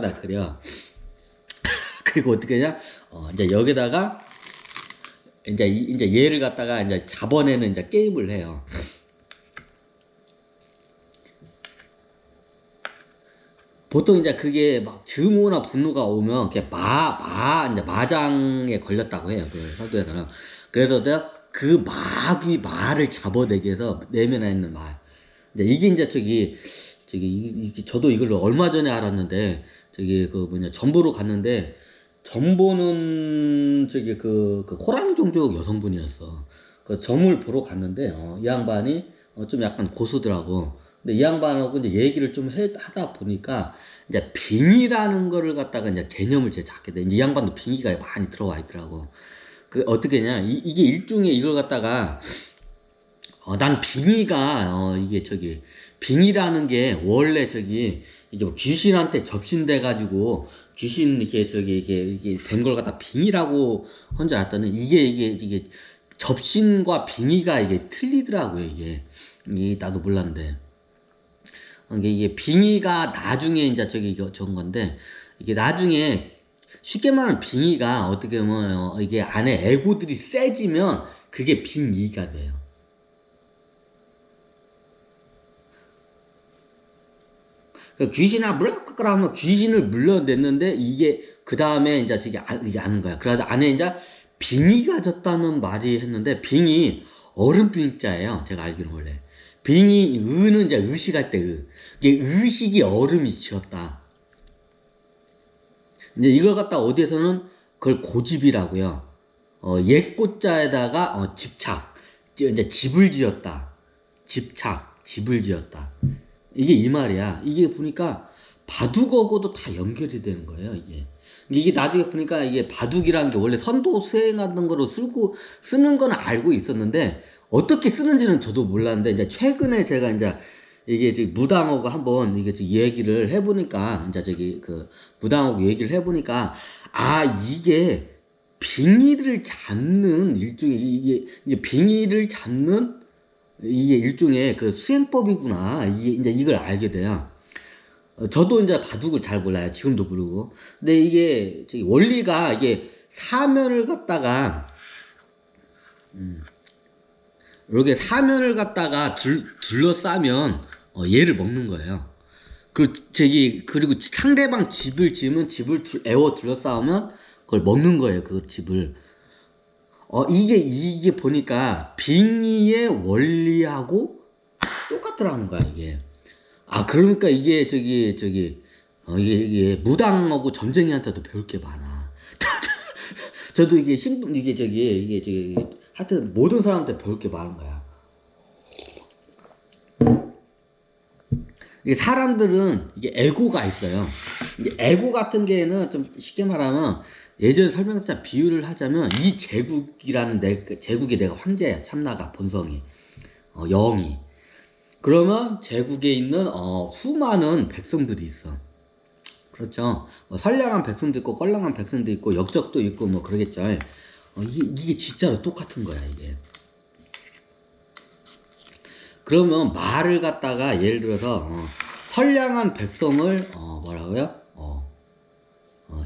다 그려. 그리고 어떻게 하냐? 이제 여기다가 이제 얘를 갖다가 이제 잡아내는 이제 게임을 해요. 보통 이제 그게 막 증오나 분노가 오면 이제 이제 마장에 걸렸다고 해요. 그 서두에서는. 그래서 그 말을 잡아내기 위해서 내면에 있는 말. 이제 이게 이게 저도 이걸 얼마 전에 알았는데, 전보로 갔는데, 전보는 그 호랑이 종족 여성분이었어. 그 점을 보러 갔는데, 이 양반이 좀 약간 고수더라고. 근데 이 양반하고 이제 얘기를 좀 하다 보니까, 이제 빙의라는 거를 갖다가 이제 개념을 제가 잡게 돼. 이제 이 양반도 빙의가 많이 들어와 있더라고. 그 어떻게 냐 이게 일종의 이걸 갖다가, 난 빙의가, 빙의라는 게 원래 이게 뭐 귀신한테 접신돼가지고, 귀신 이게 된 걸 갖다 빙의라고 한 줄 알았더니, 이게 접신과 빙의가 이게 틀리더라고요, 이게. 나도 몰랐는데. 이게 빙의가 나중에 이제 저건 건데, 이게 나중에 쉽게 말하면 빙의가 어떻게 보면, 이게 안에 에고들이 세지면 그게 빙의가 돼요. 귀신아 물러가라 하면 귀신을 물러냈는데, 이게 그 다음에 이제 이게 아는 거야. 그래서 안에 이제 빙의가 졌다는 말이 했는데, 빙의 얼음빙자예요. 제가 알기로 원래. 빙의 의는 이제 의식할 때 이게 의식이 얼음이 지었다. 이제 이걸 갖다 어디에서는 그걸 고집이라고요. 옛꽃자에다가 집착. 이제 집을 지었다. 집을 지었다. 이게 이 말이야. 이게 보니까 바둑하고도 다 연결이 되는 거예요, 이게 나중에 보니까 이게 바둑이라는 게 원래 선도 수행하는 거로 쓰는 건 알고 있었는데, 어떻게 쓰는지는 저도 몰랐는데, 이제 최근에 제가 이게 무당하고 한번 이게 얘기를 해보니까, 무당하고 얘기를 해보니까, 이게 빙의를 잡는 일종의, 이게 빙의를 잡는 이게 일종의 그 수행법이구나. 이제 이걸 알게 돼요. 저도 이제 바둑을 잘 몰라요. 지금도 모르고. 근데 이게 원리가 이게 사면을 갖다가 이렇게 사면을 갖다가 둘러싸면 얘를 먹는 거예요. 그리고 상대방 집을 지으면 집을 둘러싸면 그걸 먹는 거예요. 그 집을. 이게 보니까 빙의의 원리하고 똑같더라는 거야, 이게. 그러니까 이게 이게 무당하고 점쟁이한테도 배울 게 많아. 저도 이게 하여튼 모든 사람한테 배울 게 많은 거야. 이게 사람들은 이게 에고가 있어요. 이게 에고 같은 게는 좀 쉽게 말하면, 예전에 설명했던 비유를 하자면, 이 제국이라는 제국이 내가 황제야. 참나가 본성이, 영이. 그러면 제국에 있는 수많은 백성들이 있어. 그렇죠. 선량한 백성도 있고 껄렁한 백성도 있고 역적도 있고 뭐 그러겠죠. 이게 진짜로 똑같은 거야, 이게. 그러면 말을 갖다가 예를 들어서 선량한 백성을 뭐라고요?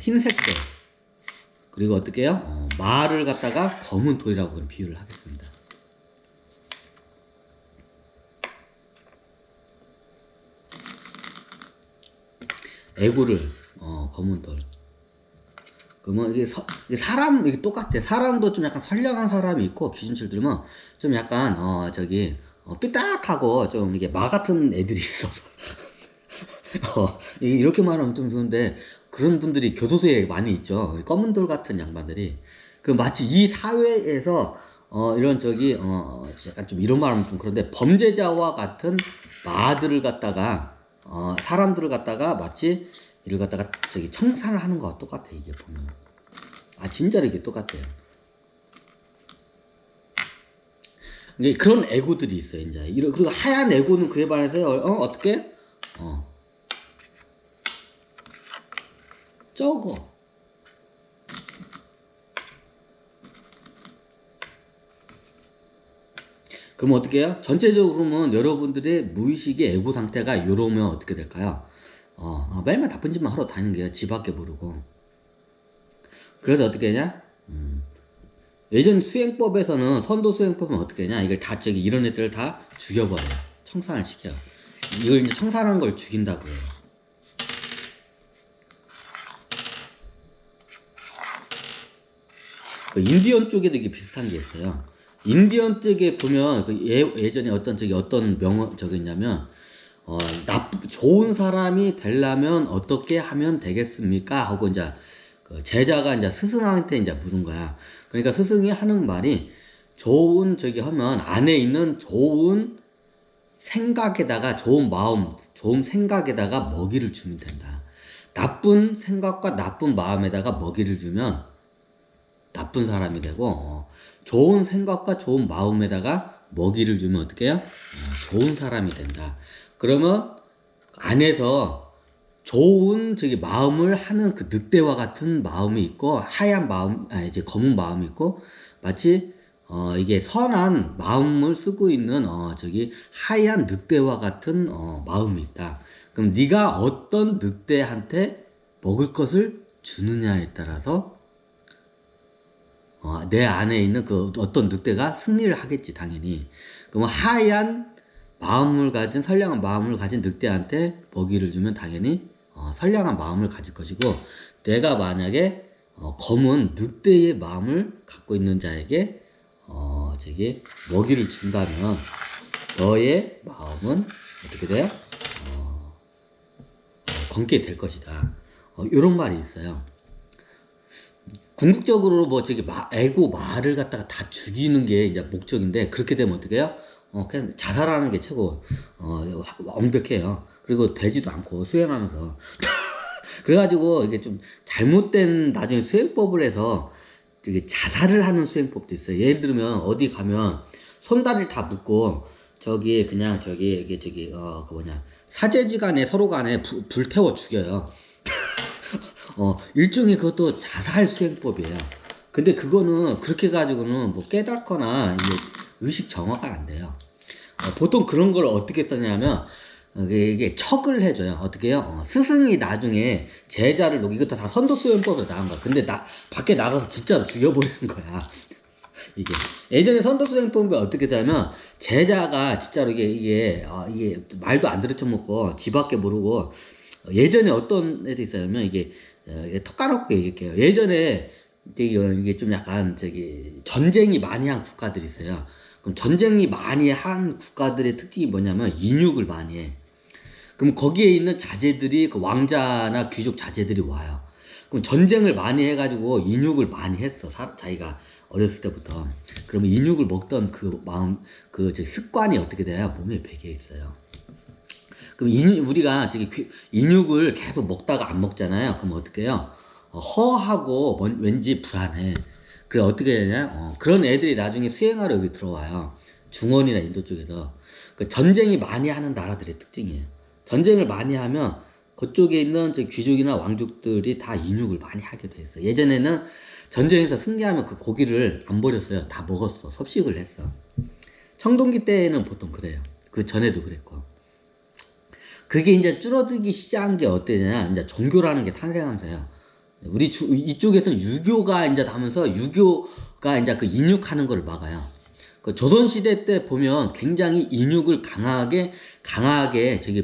흰색 돌. 그리고 어떻게 해요? 말을 갖다가 검은 돌이라고 비유를 하겠습니다. 애고를 검은 돌. 그러면 이게 이게 똑같아. 사람도 좀 약간 선량한 사람이 있고, 귀신줄 들으면 좀 약간 삐딱하고 좀 이게 마 같은 애들이 있어서 이렇게 말하면 좀 좋은데, 그런 분들이 교도소에 많이 있죠. 검은 돌 같은 양반들이. 그 마치 이 사회에서 이런 약간 좀 이런 말하면 좀 그런데, 범죄자와 같은 마들을 갖다가 사람들을 갖다가 마치 이를 갖다가 청산을 하는 거와 똑같아, 이게 보면. 진짜로 이게 똑같아요. 이게 그런 에고들이 있어요, 이제. 그리고 하얀 에고는 그에 반해서 어떻게? 적어. 그럼 어떻게 해요? 전체적으로 보면 여러분들의 무의식의 에고 상태가 이러면 어떻게 될까요? 맨날 나쁜 짓만 하러 다니는 거야. 지 밖에 모르고. 그래서 어떻게 하냐? 예전 수행법에서는, 선도 수행법은 어떻게 하냐? 이걸 다 이런 애들을 다 죽여버려. 청산을 시켜. 이걸 이제 청산한 걸 죽인다고 해요. 그 인디언 쪽에도 이게 비슷한 게 있어요. 인디언 쪽에 보면 예전에 어떤 저기 있냐면 좋은 사람이 되려면 어떻게 하면 되겠습니까? 하고 이제 그 제자가 이제 스승한테 이제 물은 거야. 그러니까 스승이 하는 말이 하면 안에 있는 좋은 생각에다가 좋은 마음, 좋은 생각에다가 먹이를 주면 된다. 나쁜 생각과 나쁜 마음에다가 먹이를 주면 나쁜 사람이 되고 좋은 생각과 좋은 마음에다가 먹이를 주면 어떻게 해요? 좋은 사람이 된다. 그러면 안에서 좋은 마음을 하는 그 늑대와 같은 마음이 있고 하얀 마음, 이제 검은 마음이 있고 마치 이게 선한 마음을 쓰고 있는 하얀 늑대와 같은 마음이 있다. 그럼 네가 어떤 늑대한테 먹을 것을 주느냐에 따라서 내 안에 있는 그 어떤 늑대가 승리를 하겠지, 당연히. 그럼 하얀 마음을 가진, 선량한 마음을 가진 늑대한테 먹이를 주면 당연히 선량한 마음을 가질 것이고, 내가 만약에 검은 늑대의 마음을 갖고 있는 자에게 먹이를 준다면 너의 마음은 어떻게 돼요? 검게 될 것이다. 이런 말이 있어요. 궁극적으로 애고 말을 갖다가 다 죽이는 게 이제 목적인데, 그렇게 되면 어떻게 해요? 그냥 자살하는 게 최고, 완벽해요. 그리고 되지도 않고, 수행하면서. 그래가지고, 이게 좀 잘못된 나중에 수행법을 해서, 자살을 하는 수행법도 있어요. 예를 들면, 어디 가면, 손다리를 다 묶고, 사제지간에 서로 간에 불 태워 죽여요. 일종의 그것도 자살 수행법이에요. 근데 그거는 그렇게 가지고는 뭐 깨닫거나 이게 의식 정화가 안 돼요. 보통 그런 걸 어떻게 쓰냐면 이게 척을 해줘요. 어떻게 해요? 스승이 나중에 제자를 이것도 다 선도 수행법으로 나온 거야. 근데 밖에 나가서 진짜로 죽여버리는 거야. 이게 예전에 선도 수행법이 어떻게 하냐면 제자가 진짜로 이게 말도 안 들어쳐먹고 지 밖에 모르고, 예전에 어떤 애들이 있었냐면 이게 턱 까놓고 얘기할게요. 예전에 이게 좀 약간 전쟁이 많이 한 국가들이 있어요. 그럼 전쟁이 많이 한 국가들의 특징이 뭐냐면 인육을 많이 해. 그럼 거기에 있는 자제들이, 그 왕자나 귀족 자제들이 와요. 그럼 전쟁을 많이 해가지고 인육을 많이 했어. 자기가 어렸을 때부터. 그러면 인육을 먹던 그 마음, 습관이 어떻게 돼요? 몸에 배겨 있어요. 그럼 우리가 인육을 계속 먹다가 안 먹잖아요. 그럼 어떻게 해요? 허하고 왠지 불안해. 그래 어떻게 되냐? 그런 애들이 나중에 수행하러 여기 들어와요. 중원이나 인도 쪽에서. 그 전쟁이 많이 하는 나라들의 특징이에요. 전쟁을 많이 하면 그쪽에 있는 귀족이나 왕족들이 다 인육을 많이 하게 돼 있어요. 예전에는 전쟁에서 승리하면 그 고기를 안 버렸어요. 다 먹었어. 섭식을 했어. 청동기 때에는 보통 그래요. 그 전에도 그랬고. 그게 이제 줄어들기 시작한 게 어때냐? 이제 종교라는 게 탄생하면서요. 우리 이쪽에서는 유교가 이제 나면서 유교가 이제 그 인육하는 걸 막아요. 그 조선시대 때 보면 굉장히 인육을 강하게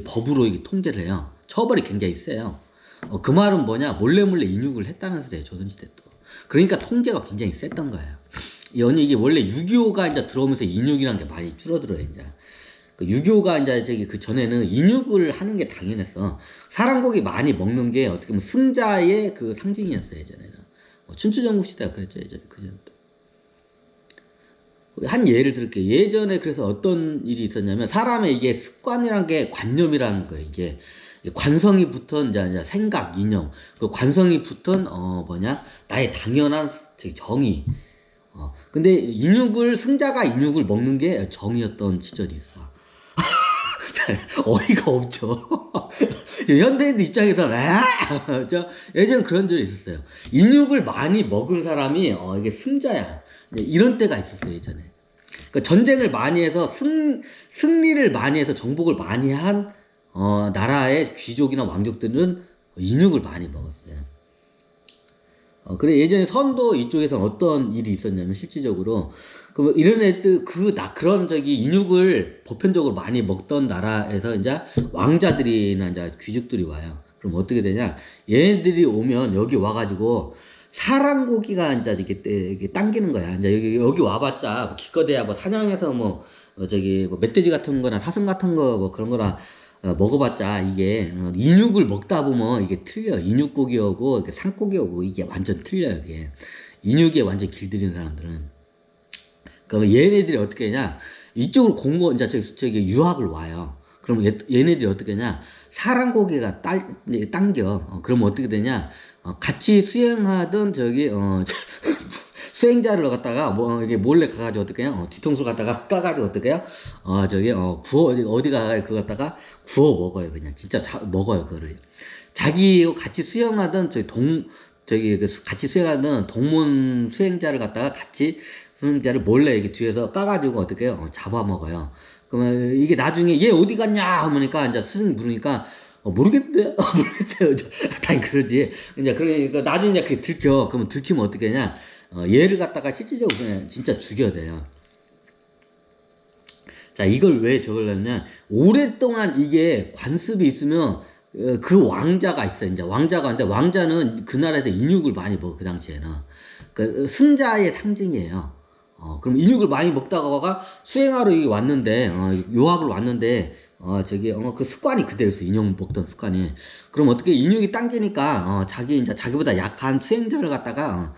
법으로 이게 통제를 해요. 처벌이 굉장히 세요. 그 말은 뭐냐? 몰래 인육을 했다는 소리예요. 조선시대 때. 그러니까 통제가 굉장히 셌던 거예요. 이게 원래 유교가 이제 들어오면서 인육이라는 게 많이 줄어들어요, 이제. 그 유교가 이제 그 전에는 인육을 하는 게 당연했어. 사람 고기 많이 먹는 게 어떻게 보면 승자의 그 상징이었어요, 예전에는. 춘추전국 시대가 그랬죠, 예전에. 그전부터. 한 예를 들을게요. 예전에 그래서 어떤 일이 있었냐면, 사람의 이게 습관이란 게 관념이라는 거예요. 이게 관성이 붙은 이제 생각, 이념. 그 관성이 붙은 나의 당연한 정의. 근데 승자가 인육을 먹는 게 정의였던 시절이 있어. 어이가 없죠. 현대인들 입장에서는 예전에 그런 적이 있었어요. 인육을 많이 먹은 사람이 이게 승자야. 이런 때가 있었어요, 예전에. 그러니까 전쟁을 많이 해서 승리를 많이 해서 정복을 많이 한 나라의 귀족이나 왕족들은 인육을 많이 먹었어요. 그래 예전에 선도 이쪽에서 어떤 일이 있었냐면 실질적으로 그 이런 애들 그런 저기 인육을 보편적으로 많이 먹던 나라에서 이제 왕자들이나 이제 귀족들이 와요. 그럼 어떻게 되냐? 얘네들이 오면 여기 와가지고 사랑고기가 이제 이게 당기는 거야. 이제 여기 와봤자 뭐 기껏해야 뭐 사냥해서 저기 뭐 멧돼지 같은 거나 사슴 같은 거 뭐 그런 거나 먹어봤자 이게 인육을 먹다 보면 이게 틀려. 인육고기하고 이렇게 산고기하고 이게 완전 틀려요. 이게 인육에 완전 길들이는 사람들은. 그러면 얘네들이 어떻게 하냐? 이쪽으로 이제 저기 유학을 와요. 그럼 얘네들이 어떻게 하냐? 사람고기가 당겨. 그러면 어떻게 되냐? 같이 수행하던 저기 수행자를 갖다가 이게 몰래 가가지고 어떻게 해요? 뒤통수 갖다가 까가지고 어떻게 해요? 어디가 그거 갖다가 구워 먹어요. 그냥 진짜 먹어요. 그거를. 자기 같이 수행하던 저기 같이 수행하는 동문 수행자를 갖다가 같이 수행자를 몰래 이게 뒤에서 까가지고 어떻게 해요? 잡아먹어요. 그러면 이게 나중에 얘 어디 갔냐 하니까 이제 스승이 물으니까 모르겠는데? 모르겠대요. 당연히 그러지. 이제 그러니까 나중에 이제 그게 들켜. 그러면 들키면 어떻게 하냐? 얘를 갖다가 실질적으로 그냥 진짜 죽여야 돼요. 자, 이걸 왜 적으려냐? 오랫동안 이게 관습이 있으면 그 왕자가 있어요. 이제 근데 왕자는 그 나라에서 인육을 많이 먹어, 그 당시에는. 그 승자의 상징이에요. 그럼 인육을 많이 먹다가 수행하러 여기 왔는데, 유학을 왔는데, 그 습관이 그대로 있어. 인육 먹던 습관이. 그럼 어떻게 인육이 당기니까, 이제 자기보다 약한 수행자를 갖다가,